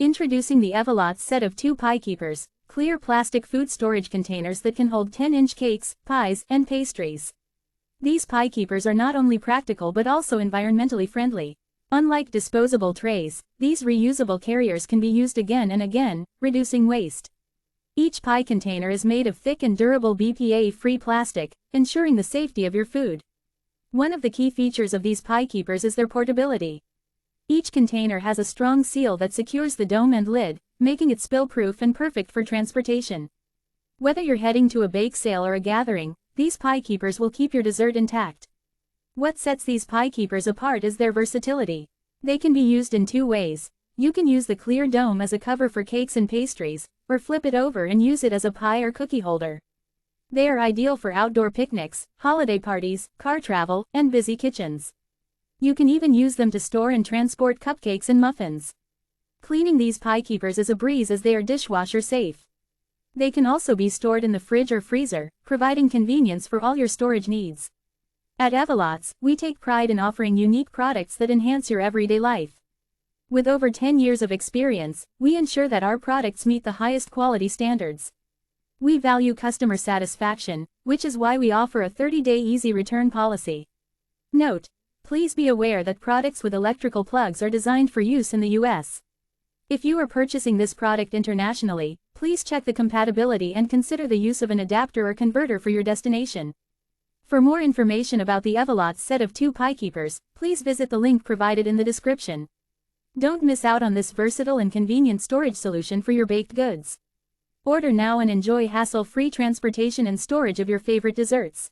Introducing the Evelots set of 2 pie keepers, clear plastic food storage containers that can hold 10-inch cakes, pies, and pastries. These pie keepers are not only practical but also environmentally friendly. Unlike disposable trays, these reusable carriers can be used again and again, reducing waste. Each pie container is made of thick and durable BPA-free plastic, ensuring the safety of your food. One of the key features of these pie keepers is their portability. Each container has a strong seal that secures the dome and lid, making it spill-proof and perfect for transportation. Whether you're heading to a bake sale or a gathering, these pie keepers will keep your dessert intact. What sets these pie keepers apart is their versatility. They can be used in 2 ways. You can use the clear dome as a cover for cakes and pastries, or flip it over and use it as a pie or cookie holder. They are ideal for outdoor picnics, holiday parties, car travel, and busy kitchens. You can even use them to store and transport cupcakes and muffins. Cleaning these pie keepers is a breeze as they are dishwasher safe. They can also be stored in the fridge or freezer, providing convenience for all your storage needs. At Evelots, we take pride in offering unique products that enhance your everyday life. With over 10 years of experience, we ensure that our products meet the highest quality standards. We value customer satisfaction, which is why we offer a 30-day easy return policy. Note: please be aware that products with electrical plugs are designed for use in the US. If you are purchasing this product internationally, please check the compatibility and consider the use of an adapter or converter for your destination. For more information about the Evelots set of 2 pie keepers, please visit the link provided in the description. Don't miss out on this versatile and convenient storage solution for your baked goods. Order now and enjoy hassle-free transportation and storage of your favorite desserts.